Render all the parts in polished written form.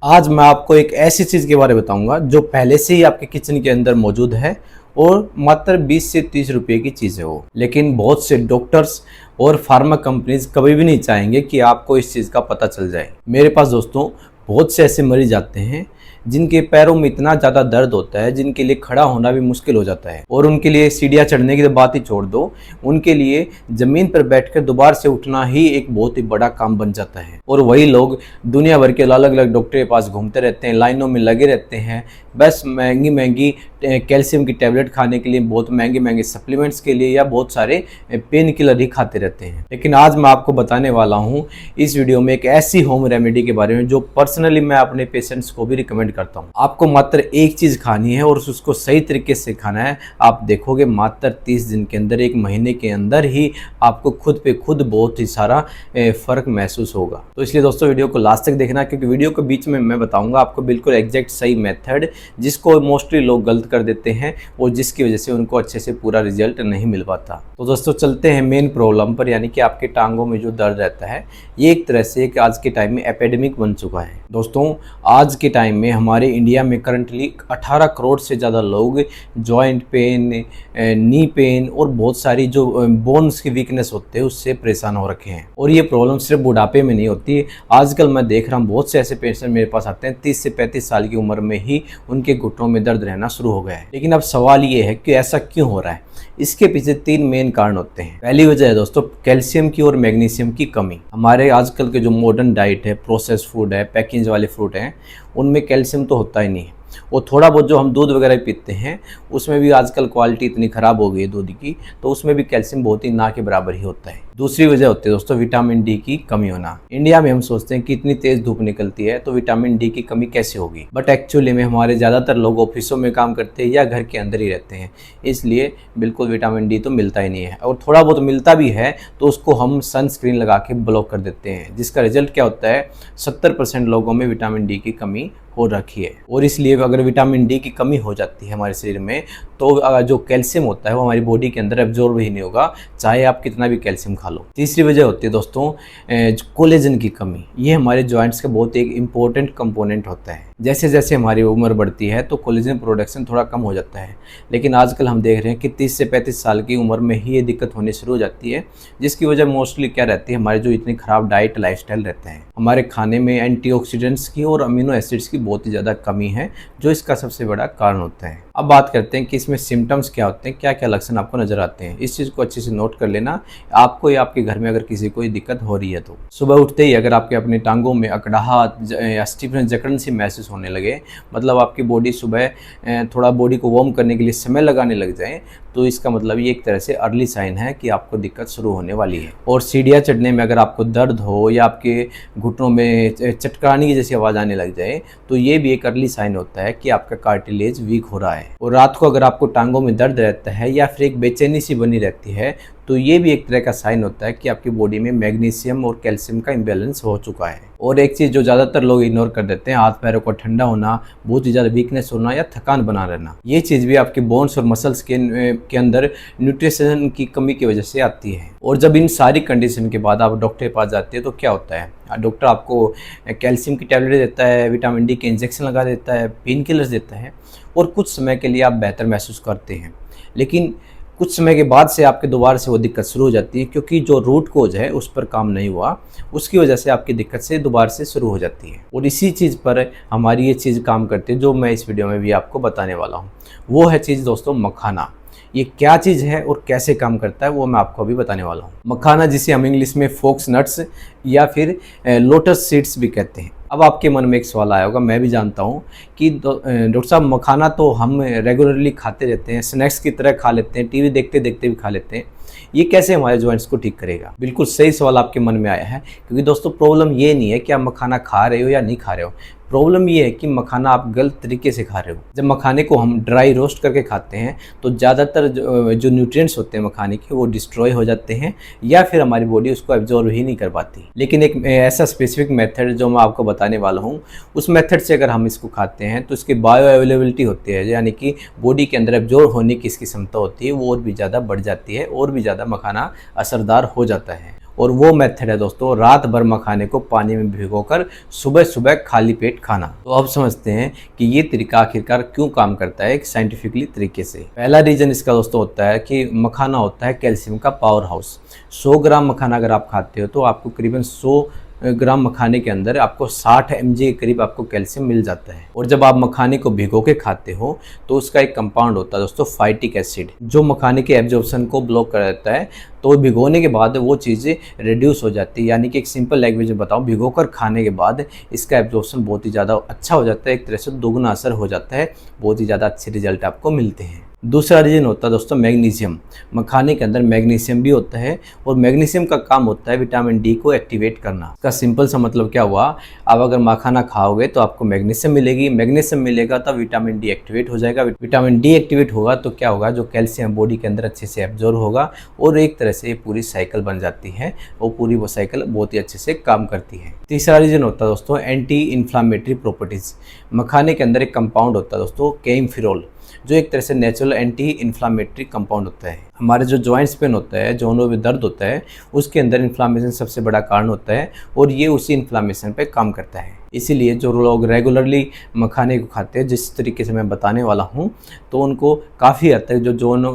आज मैं आपको एक ऐसी चीज़ के बारे में बताऊंगा जो पहले से ही आपके किचन के अंदर मौजूद है और मात्र 20 से 30 रुपए की चीज़ है वो। लेकिन बहुत से डॉक्टर्स और फार्मा कंपनीज कभी भी नहीं चाहेंगे कि आपको इस चीज़ का पता चल जाए। मेरे पास दोस्तों बहुत से ऐसे मरीज आते हैं जिनके पैरों में इतना ज़्यादा दर्द होता है, जिनके लिए खड़ा होना भी मुश्किल हो जाता है और उनके लिए सीढ़ियाँ चढ़ने की तो बात ही छोड़ दो, उनके लिए ज़मीन पर बैठकर दोबारा से उठना ही एक बहुत ही बड़ा काम बन जाता है। और वही लोग दुनिया भर के अलग अलग डॉक्टर के पास घूमते रहते हैं, लाइनों में लगे रहते हैं, बस महंगी महंगी कैल्शियम की टैबलेट खाने के लिए, बहुत महंगे महंगे सप्लीमेंट्स के लिए या बहुत सारे पेन किलर ही खाते रहते हैं। लेकिन आज मैं आपको बताने वाला हूँ इस वीडियो में एक ऐसी होम रेमेडी के बारे में जो पर्सनली मैं अपने पेशेंट्स को भी रिकमेंड करता हूँ। आपको मात्र एक चीज़ खानी है और उसको सही तरीके से खाना है। आप देखोगे मात्र 30 दिन के अंदर, एक महीने के अंदर ही आपको खुद पे खुद बहुत ही सारा फ़र्क महसूस होगा। तो इसलिए दोस्तों वीडियो को लास्ट तक देखना, क्योंकि वीडियो के बीच में मैं बताऊँगा आपको बिल्कुल एग्जैक्ट सही मेथड, जिसको मोस्टली लोग गलत कर देते हैं और जिसकी वजह से उनको अच्छे से पूरा रिजल्ट नहीं मिल पाता। तो दोस्तों चलते हैं मेन प्रॉब्लम पर, यानी कि आपके टांगों में जो दर्द रहता है। ये एक तरह से कि आज के टाइम में एपिडेमिक बन चुका है। दोस्तों आज के टाइम में हमारे इंडिया में करंटली 18 करोड़ से ज़्यादा लोग जॉइंट पेन, नी पेन और बहुत सारी जो बोन्स की वीकनेस होते हैं उससे परेशान हो रखे हैं। और ये प्रॉब्लम सिर्फ बुढ़ापे में नहीं होती। आजकल मैं देख रहा हूँ बहुत से ऐसे पेशेंट मेरे पास आते हैं 30 से 35 साल की उम्र में ही उनके घुटनों में दर्द रहना शुरू हो गया है। लेकिन अब सवाल ये है कि ऐसा क्यों हो रहा है। इसके पीछे 3 मेन कारण होते हैं। पहली वजह है दोस्तों कैल्शियम की और मैग्नीशियम की कमी। हमारे आजकल के जो मॉडर्न डाइट है, प्रोसेस फूड है, पैकेज वाले फ्रूट हैं, उनमें कैल्शियम तो होता ही नहीं है। और थोड़ा बहुत जो हम दूध वगैरह पीते हैं उसमें भी आजकल क्वालिटी इतनी ख़राब हो गई है दूध की, तो उसमें भी कैल्शियम बहुत ही ना के बराबर ही होता है। दूसरी वजह होती है दोस्तों विटामिन डी की कमी होना। इंडिया में हम सोचते हैं कि इतनी तेज़ धूप निकलती है तो विटामिन डी की कमी कैसे होगी, बट एक्चुअली में हमारे ज़्यादातर लोग ऑफिसों में काम करते हैं या घर के अंदर ही रहते हैं, इसलिए बिल्कुल विटामिन डी तो मिलता ही नहीं है। और थोड़ा बहुत मिलता भी है तो उसको हम सनस्क्रीन लगा के ब्लॉक कर देते हैं, जिसका रिजल्ट क्या होता है 70% लोगों में विटामिन डी की कमी हो रखी है। और इसलिए अगर विटामिन डी की कमी हो जाती है हमारे शरीर में तो जो कैल्शियम होता है वो हमारी बॉडी के अंदर एब्जॉर्ब ही नहीं होगा, चाहे आप कितना भी कैल्शियम खा लो। तीसरी वजह होती है दोस्तों कोलेजन की कमी। ये हमारे जॉइंट्स का बहुत एक इंपॉर्टेंट कंपोनेंट होता है। जैसे जैसे हमारी उम्र बढ़ती है तो कोलेजन प्रोडक्शन थोड़ा कम हो जाता है। लेकिन आजकल हम देख रहे हैं कि 30 से 35 साल की उम्र में ही ये दिक्कत होनी शुरू हो जाती है, जिसकी वजह मोस्टली क्या रहती है, हमारे जो इतनी ख़राब डाइट लाइफस्टाइल रहते हैं, हमारे खाने में एंटीऑक्सीडेंट्स की और अमीनो एसिड्स की बहुत ही ज़्यादा कमी है, जो इसका सबसे बड़ा कारण होता है। अब बात करते हैं कि इसमें सिम्टम्स क्या होते हैं, क्या क्या लक्षण आपको नजर आते हैं। इस चीज़ को अच्छे से नोट कर लेना, आपको या आपके घर में अगर किसी को दिक्कत हो रही है तो। सुबह उठते ही अगर आपके अपने टांगों में अकड़ाहट या स्टिफनेस, जकड़न सी महसूस होने लगे, मतलब आपकी बॉडी सुबह थोड़ा बॉडी को वार्म करने के लिए समय लगाने लग जाए, तो इसका मतलब ये एक तरह से अर्ली साइन है कि आपको दिक्कत शुरू होने वाली है। और सीढ़ियाँ चढ़ने में अगर आपको दर्द हो या आपके घुटनों में चटकाने की जैसी आवाज़ आने लग जाए, तो ये भी एक अर्ली साइन होता है कि आपका कार्टिलेज वीक हो रहा है। और रात को अगर आपको टांगों में दर्द रहता है या फिर एक बेचैनी सी बनी रहती है, तो ये भी एक तरह का साइन होता है कि आपकी बॉडी में मैग्नीशियम और कैल्शियम का इम्बैलेंस हो चुका है। और एक चीज़ जो ज़्यादातर लोग इग्नोर कर देते हैं, हाथ पैरों को ठंडा होना, बहुत ही ज़्यादा वीकनेस होना या थकान बना रहना, ये चीज़ भी आपके बोन्स और मसल्स के अंदर न्यूट्रिशन की कमी की वजह से आती है। और जब इन सारी कंडीशन के बाद आप डॉक्टर के पास जाते हैं तो क्या होता है, डॉक्टर आपको कैल्शियम की टैबलेट देता है, विटामिन डी के इंजेक्शन लगा देता है, पेन किलर्स देता है और कुछ समय के लिए आप बेहतर महसूस करते हैं। लेकिन कुछ समय के बाद से आपके दोबारा से वो दिक्कत शुरू हो जाती है, क्योंकि जो रूट कोज है उस पर काम नहीं हुआ, उसकी वजह से आपकी दिक्कत से दोबारा से शुरू हो जाती है। और इसी चीज़ पर हमारी ये चीज़ काम करती है जो मैं इस वीडियो में भी आपको बताने वाला हूँ। वो है चीज़ दोस्तों मखाना। ये क्या चीज़ है और कैसे काम करता है वो मैं आपको अभी बताने वाला हूँ। मखाना, जिसे हम इंग्लिश में फोक्स नट्स या फिर लोटस सीड्स भी कहते हैं। अब आपके मन में एक सवाल आया होगा, मैं भी जानता हूँ कि डॉक्टर साहब मखाना तो हम रेगुलरली खाते रहते हैं, स्नैक्स की तरह खा लेते हैं, टीवी देखते देखते भी खा लेते हैं, ये कैसे हमारे जॉइंट्स को ठीक करेगा। बिल्कुल सही सवाल आपके मन में आया है, क्योंकि दोस्तों प्रॉब्लम ये नहीं है कि आप मखाना खा रहे हो या नहीं खा रहे हो, प्रॉब्लम ये है कि मखाना आप गलत तरीके से खा रहे हो। जब मखाने को हम ड्राई रोस्ट करके खाते हैं तो ज़्यादातर जो न्यूट्रिएंट्स होते हैं मखाने के वो डिस्ट्रॉय हो जाते हैं या फिर हमारी बॉडी उसको एब्जॉर्ब ही नहीं कर पाती। लेकिन एक ऐसा स्पेसिफिक मेथड जो मैं आपको बताने वाला हूँ, उस मेथड से अगर हम इसको खाते हैं तो इसकी बायो अवेलेबिलिटी होती है, यानी कि बॉडी के अंदर एब्जॉर्ब होने की इसकी क्षमता होती है, वो और भी ज़्यादा बढ़ जाती है और भी ज़्यादा मखाना असरदार हो जाता है। और वो मेथड है दोस्तों रात भर मखाने को पानी में भिगोकर सुबह सुबह खाली पेट खाना। तो अब समझते हैं कि ये तरीका आखिरकार क्यों काम करता है एक साइंटिफिकली तरीके से। पहला रीजन इसका दोस्तों होता है कि मखाना होता है कैल्शियम का पावर हाउस। 100 ग्राम मखाना अगर आप खाते हो तो आपको करीबन 100 ग्राम मखाने के अंदर आपको 60 mg के करीब आपको कैल्शियम मिल जाता है। और जब आप मखाने को भिगो के खाते हो तो उसका एक कंपाउंड होता है दोस्तों फाइटिक एसिड, जो मखाने के एब्जॉर्प्शन को ब्लॉक कर देता है। तो भिगोने के बाद वो चीज़ें रिड्यूस हो जाती है, यानी कि एक सिंपल लैंग्वेज में बताऊँ, भिगो कर खाने के बाद इसका एब्जॉर्प्शन बहुत ही ज़्यादा अच्छा हो जाता है, एक तरह से दोगुना असर हो जाता है, बहुत ही ज़्यादा अच्छे रिजल्ट आपको मिलते हैं। दूसरा रीजन होता है दोस्तों मैग्नीशियम। मखाने के अंदर मैग्नीशियम भी होता है और मैग्नीशियम का काम होता है विटामिन डी को एक्टिवेट करना। इसका सिंपल सा मतलब क्या हुआ, आप अगर मखाना खाओगे तो आपको मैग्नीशियम मिलेगी, मैग्नीशियम मिलेगा तो विटामिन डी एक्टिवेट हो जाएगा, विटामिन डी एक्टिवेट होगा तो क्या होगा, जो कैल्शियम बॉडी के अंदर अच्छे से एब्जॉर्ब होगा और एक तरह से पूरी साइकिल बन जाती है और पूरी वो साइकिल बहुत ही अच्छे से काम करती है। तीसरा रीजन होता है दोस्तों एंटी इन्फ्लामेटरी प्रॉपर्टीज़। मखाने के अंदर एक कंपाउंड होता है दोस्तों केमफिरोल, जो एक तरह से नेचुरल एंटी इन्फ्लामेटरी कंपाउंड होता है। हमारे जो जॉइंट्स पेन होता है, जोड़ों में दर्द होता है, उसके अंदर इन्फ्लामेशन सबसे बड़ा कारण होता है और ये उसी इन्फ्लामेशन पे काम करता है। इसीलिए जो लोग रेगुलरली मखाने को खाते हैं, जिस तरीके से मैं बताने वाला हूँ, तो उनको काफ़ी हद तक जो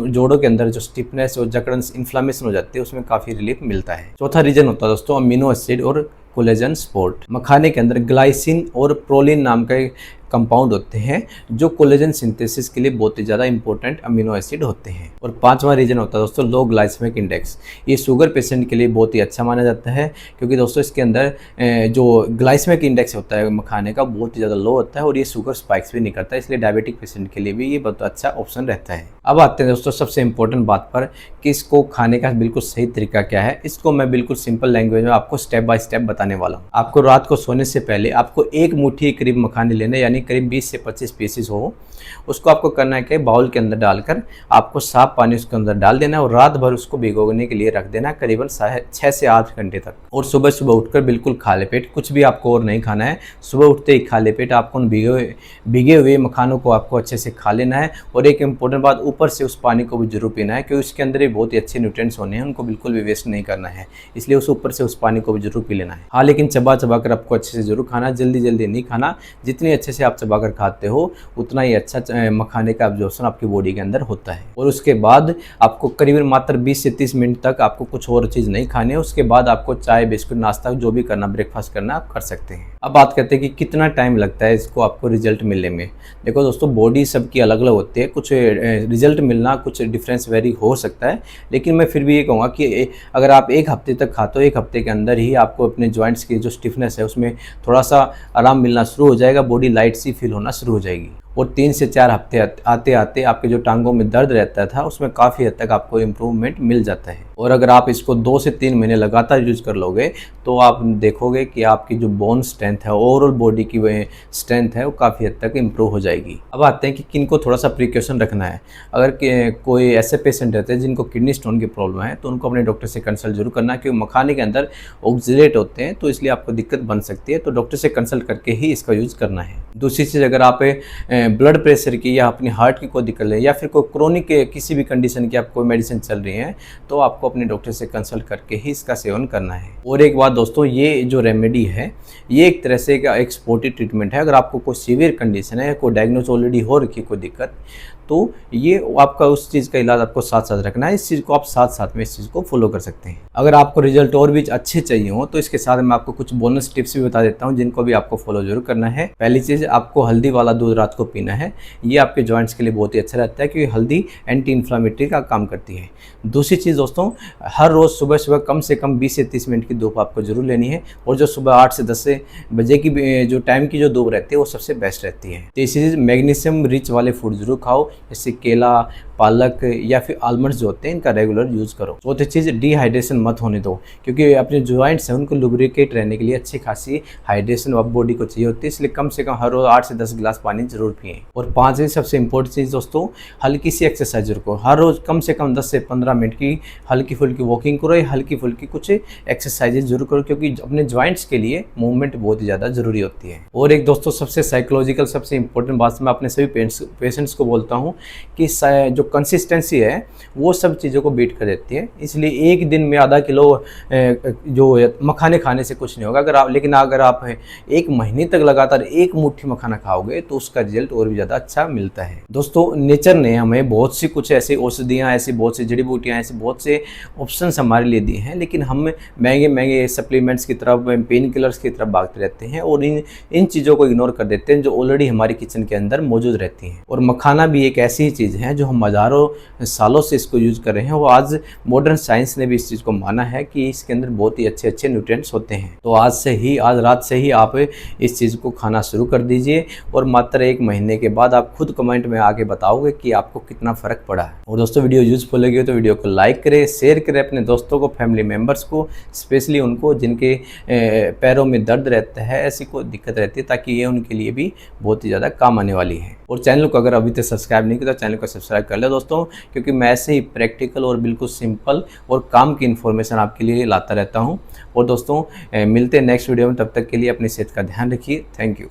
जोड़ों के अंदर जो स्टिफनेस और जकड़न इन्फ्लामेशन हो जाती है उसमें काफ़ी रिलीफ मिलता है। चौथा रीजन होता है दोस्तों अमीनो एसिड और कोलेजन सपोर्ट। मखाने के अंदर ग्लाइसिन और प्रोलिन नाम का कंपाउंड होते हैं जो कोलेजन सिंथेसिस के लिए बहुत ही ज़्यादा इंपॉर्टेंट अमीनो एसिड होते हैं। और पांचवा रीजन होता है दोस्तों लो ग्लाइसेमिक इंडेक्स। ये शुगर पेशेंट के लिए बहुत ही अच्छा माना जाता है, क्योंकि दोस्तों इसके अंदर जो ग्लाइसेमिक इंडेक्स होता है मखाने का बहुत ही ज़्यादा लो होता है और ये शुगर स्पाइक्स भी नहीं करता है, इसलिए डायबिटिक पेशेंट के लिए भी ये बहुत अच्छा ऑप्शन रहता है। अब आते हैं दोस्तों सबसे इंपॉर्टेंट बात पर कि इसको खाने का बिल्कुल सही तरीका क्या है। इसको मैं बिल्कुल सिंपल लैंग्वेज में आपको स्टेप बाय स्टेप बताने वाला हूँ। आपको रात को सोने से पहले आपको एक मुट्ठी करीब मखाने लेने, यानी करीब 20 से 25 पीसेस हो, उसको आपको करना है कि बाउल के अंदर डालकर आपको साफ पानी उसके अंदर डाल देना है और रात भर उसको भिगोने के लिए रख देना है करीबन 6 से 8 घंटे तक। और सुबह सुबह उठकर बिल्कुल खाली पेट, कुछ भी आपको और नहीं खाना है, सुबह उठते ही खाली पेट आपको भिगे हुए मखानों को आपको अच्छे से खा लेना है। और एक इंपॉर्टेंट बात, ऊपर से उस पानी को भी जरूर पीना है, क्योंकि उसके अंदर भी बहुत ही अच्छे न्यूट्रिएंट्स होने हैं, उनको बिल्कुल भी वेस्ट नहीं करना है, इसलिए उस ऊपर से उस पानी को भी जरूर पी लेना है। हाँ, लेकिन चबा चबा कर आपको अच्छे से जरूर खाना, जल्दी जल्दी नहीं खाना। जितनी अच्छे से आप चबा कर खाते हो उतना ही अच्छा मखाने का एब्जॉर्प्शन आपकी बॉडी के अंदर होता है। और उसके बाद आपको करीबन मात्र 20 से 30 मिनट तक आपको कुछ और चीज़ नहीं खानी है। उसके बाद आपको चाय बिस्कुट नाश्ता जो भी करना, ब्रेकफास्ट करना, आप कर सकते हैं। अब बात करते हैं कि कितना टाइम लगता है इसको आपको रिजल्ट मिलने में। देखो दोस्तों, बॉडी सबकी अलग अलग होती है, कुछ रिजल्ट मिलना कुछ डिफरेंस वेरी हो सकता है, लेकिन मैं फिर भी ये कहूँगा कि अगर आप एक हफ्ते तक खाते हो, एक हफ्ते के अंदर ही आपको अपने जॉइंट्स की जो स्टिफनेस है उसमें थोड़ा सा आराम मिलना शुरू हो जाएगा, बॉडी लाइट सी फील होना शुरू हो जाएगी। और 3 से 4 हफ्ते आते आते आपके जो टांगों में दर्द रहता था उसमें काफ़ी हद तक आपको इम्प्रूवमेंट मिल जाता है। और अगर आप इसको 2 से 3 महीने लगातार यूज कर लोगे तो आप देखोगे कि आपकी जो बोन स्ट्रेंथ है, ओवरऑल बॉडी की वह स्ट्रेंथ है, वो काफ़ी हद तक इम्प्रूव हो जाएगी। अब आते हैं कि किनको थोड़ा सा प्रिकॉशन रखना है। अगर कोई ऐसे पेशेंट रहते हैं जिनको किडनी स्टोन की प्रॉब्लम है तो उनको अपने डॉक्टर से कंसल्ट जरूर करना है, क्योंकि मखाने के अंदर ऑक्सीलेट होते हैं तो इसलिए आपको दिक्कत बन सकती है, तो डॉक्टर से कंसल्ट करके ही इसका यूज़ करना है। दूसरी चीज़, अगर आप ब्लड प्रेशर की या अपनी हार्ट की कोई दिक्कत है या फिर कोई क्रोनिक किसी भी कंडीशन की आप कोई मेडिसिन चल रही है तो आपको अपने डॉक्टर से कंसल्ट करके ही इसका सेवन करना है। और एक बात दोस्तों, ये जो रेमेडी है ये एक तरह से एक सपोर्टिव ट्रीटमेंट है। अगर आपको कोई सीवियर कंडीशन है, कोई डायग्नोज ऑलरेडी हो रखी कोई दिक्कत, तो ये आपका उस चीज़ का इलाज आपको साथ साथ रखना है। इस चीज़ को आप साथ साथ में इस चीज़ को फॉलो कर सकते हैं। अगर आपको रिजल्ट और भी अच्छे चाहिए हो तो इसके साथ मैं आपको कुछ बोनस टिप्स भी बता देता हूँ जिनको भी आपको फॉलो जरूर करना है। पहली चीज़, आपको हल्दी वाला दूध रात को पीना है। ये आपके जॉइंट्स के लिए बहुत ही अच्छा रहता है, क्योंकि हल्दी एंटी इन्फ्लामेटरी का काम करती है। दूसरी चीज़ दोस्तों, हर रोज़ सुबह सुबह कम से कम 20 से 30 मिनट की धूप आपको जरूर लेनी है। और जो सुबह 8 से 10 बजे की जो टाइम की जो धूप रहती है वो सबसे बेस्ट रहती है। तीसरी चीज़, मैग्नीशियम रिच वाले फूड जरूर खाओ, जैसे केला, पालक या फिर आलमंड्स जो होते हैं, इनका रेगुलर यूज़ करो। चौथी चीज़, डिहाइड्रेशन मत होने दो, क्योंकि अपने जॉइंट्स हैं उनको लुब्रिकेट रहने के लिए अच्छी खासी हाइड्रेशन अब बॉडी को चाहिए होती है, इसलिए कम से कम हर रोज़ 8 से 10 गिलास पानी जरूर पिएं। और पाँचवीं सबसे इंपॉर्टेंट चीज़ दोस्तों, हल्की सी एक्सरसाइज करो। हर रोज़ कम से कम 10 से 15 मिनट की हल्की फुल्की वॉकिंग करो या हल्की फुल्की कुछ एक्सरसाइजेज जरूर करो, क्योंकि अपने जॉइंट्स के लिए मूवमेंट बहुत ही ज़्यादा जरूरी होती है। और एक दोस्तों सबसे साइकोलॉजिकल सबसे इंपॉर्टेंट बात मैं अपने सभी पेशेंट्स को बोलता हूँ हूँ कि जो कंसिस्टेंसी है वो सब चीज़ों को बीट कर देती है। इसलिए एक दिन में आधा किलो जो मखाने खाने से कुछ नहीं होगा, लेकिन अगर आप एक महीने तक लगातार एक मुट्ठी मखाना खाओगे तो उसका रिजल्ट और भी ज़्यादा अच्छा मिलता है। दोस्तों, नेचर ने हमें बहुत सी कुछ ऐसी औषधियाँ, ऐसी बहुत सी जड़ी बूटियाँ, ऐसे बहुत से ऑप्शंस हमारे लिए दिए हैं, लेकिन हम महंगे महंगे सप्लीमेंट्स की तरफ, पेन किलर्स की तरफ भागते रहते हैं और इन चीज़ों को इग्नोर कर देते हैं जो ऑलरेडी हमारी किचन के अंदर मौजूद रहती हैं। और मखाना भी एक ऐसी ही चीज़ है जो हम हज़ारों सालों से इसको यूज़ कर रहे हैं, और आज मॉडर्न साइंस ने भी इस चीज़ को माना है कि इसके अंदर बहुत ही अच्छे अच्छे न्यूट्रिएंट्स होते हैं। तो आज रात से ही आप इस चीज़ को खाना शुरू कर दीजिए और मात्र एक महीने के बाद आप खुद कमेंट में आके बताओगे कि आपको कितना फ़र्क पड़ा है। और दोस्तों, वीडियो यूजफुल लगी हो तो वीडियो को लाइक करें, शेयर करें अपने दोस्तों को, फैमिली मेम्बर्स को, स्पेशली उनको जिनके पैरों में दर्द रहता है, ऐसी कोई दिक्कत रहती है, ताकि ये उनके लिए भी बहुत ही ज़्यादा काम आने वाली है। और चैनल को अगर अभी तक सब्सक्राइब नहीं किया तो चैनल को सब्सक्राइब कर ले दोस्तों, क्योंकि मैं ऐसे ही प्रैक्टिकल और बिल्कुल सिंपल और काम की इन्फॉर्मेशन आपके लिए लाता रहता हूँ। और दोस्तों, मिलते हैं नेक्स्ट वीडियो में, तब तक के लिए अपनी सेहत का ध्यान रखिए। Thank you.